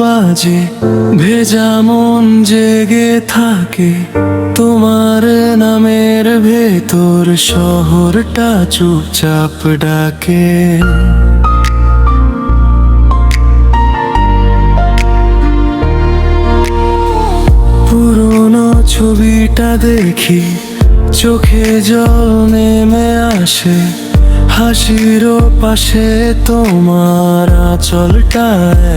বাজে, ভেজা মন জেগে থাকে তোমার নামের ভেতর, শহরটা চুপচাপ ডাকে। পুরোনো ছবিটা দেখি, চোখে জল নেমে আসে, হাসির পাশে তোমার আঁচলটা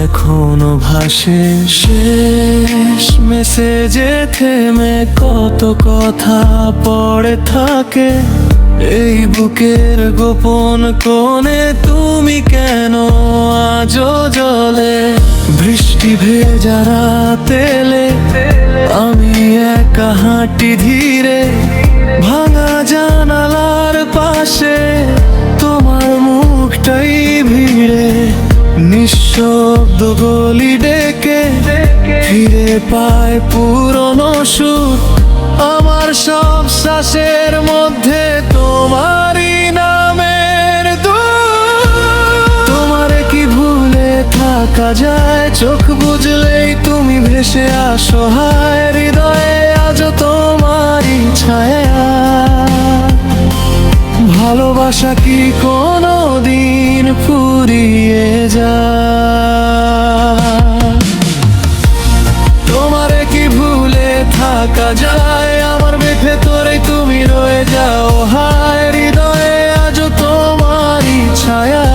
এখনো ভাসে। শেষ মেসেজে থেমে কত কথা পড়ে থাকে, এই বুকের গোপন কোণে তুমি কেন আজও জ্বলে। বৃষ্টি ভেজা রাতেলে আমি একা হাঁটি ধীরে, ভাঙা জানালার পাশে তোমার মুখটাই ভিড়ে। নিঃশব্দ গলি ডেকে ফিরে পায় পুরনো সুর, আমার সব শ্বাসের মধ্যে তোমারই নামের দূর। তোমারে কি ভুলে থাকা যায়, চোখ বুঝলেই তুমি ভেসে আসো হায়। হৃদয়ে আজও তোমারই ছায়া, ভালোবাসা কি কোনো দিন ফুরিয়ে যায়? তোমারে কি ভুলে থাকা যায়, আমার ভেতরে তুমি রয়ে যাও হায়। হৃদয়ে আজও তোমারই ছায়া,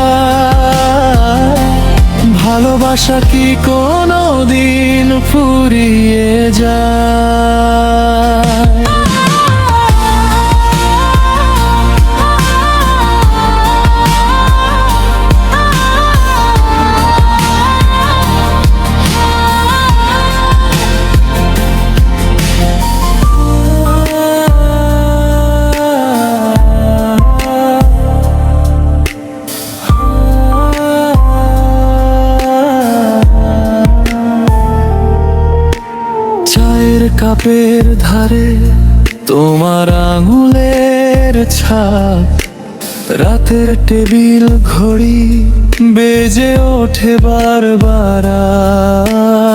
ভালোবাসা কি কোনো দিন ফুরিয়ে যায়? কাপের ধারে তোমার আঙুলের ছাপ, রাতের টেবিল ঘড়ি বেজে ওঠে বারবার।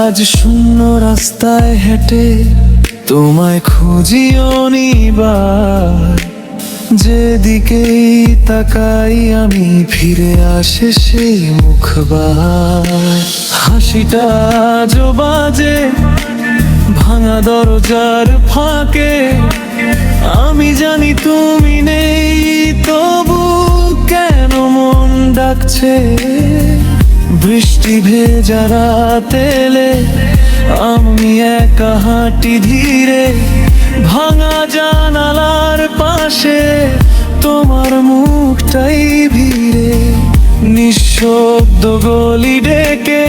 আজ শূন্য রাস্তায় হেঁটে তোমায় খুঁজি অনিবার, যেদিকেই তাকাই আমি ফিরে আসে সেই মুখবার। হাসিটা আজও বাজে ভাঙা দরজার ফাঁকে, আমি জানি তুমি নেই তবু কেন মন ডাকছে। বৃষ্টি ভেজা রাতেলে আমি একা হাঁটি ধীরে, ভাঙা জানালার পাশে তোমার মুখটাই ভিড়ে। নিঃশব্দ গলি ডেকে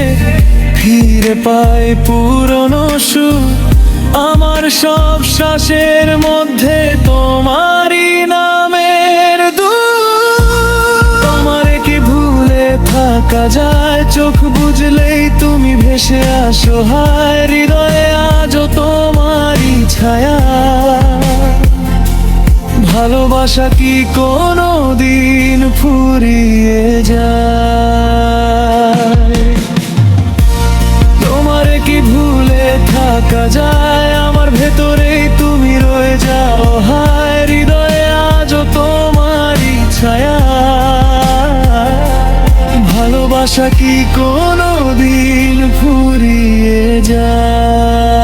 ফিরে পাই পুরনো সুর, আমার সব শ্বাসের মধ্যে তোমারই নামের দূর। তোমারে কি ভুলে থাকা যায়, চোখ বুঝলেই তুমি ভেসে আসো হায়। হৃদয়ে আজও তোমারই ছায়া, ভালোবাসা কি কোনো দিন ফুরিয়ে যায়? তোমারে কি ভুলে থাকা যায়, আমার ভেতরেই তুমি রয়ে যাও হায়। হৃদয়ে আজও তোমারই ছায়া, ভালোবাসা কি কোনো দিন ফুরিয়ে যায়?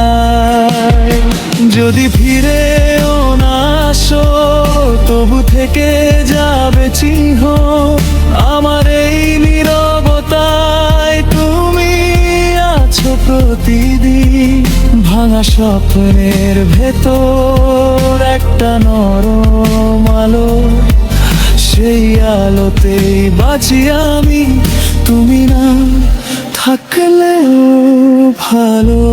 যদি ফিরেও না আসো তবু থেকে যাবে চিহ্ন আমার এই নীরবতায়। তুমি আছো প্রতিদিন ভাঙা স্বপ্নের ভেতর, একটা নরম আলো, সেই আলোতেই বাঁচি আমি। তুমি না থাকলেও ভালো।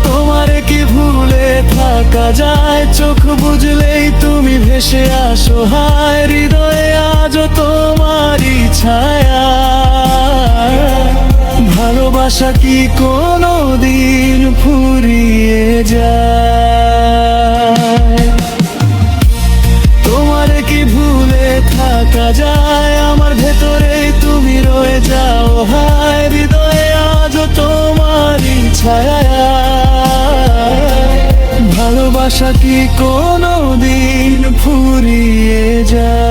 তোমারে কি ভুলে থাকা যায়, চোখ বুঝলেই তুমি ভেসে আসো হায়। হৃদয়ে আজও তোমারই ছায়া, ভালোবাসা কি কোনো দিন ফুরিয়ে যায়? তোমারে কি ভুলে থাকা যায়, আমার ভেতরে তুমি রয়ে আশা কি কোনো দিন ফুরিয়ে যায়?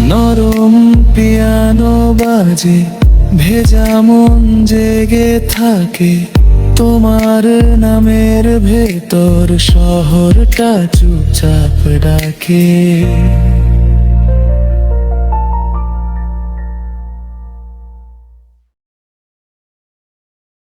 নরম পিয়ানো বাজে, ভেজা মন জেগে থাকে, তোমার নামের ভেতর শহরটা চুপচাপ ডাকে।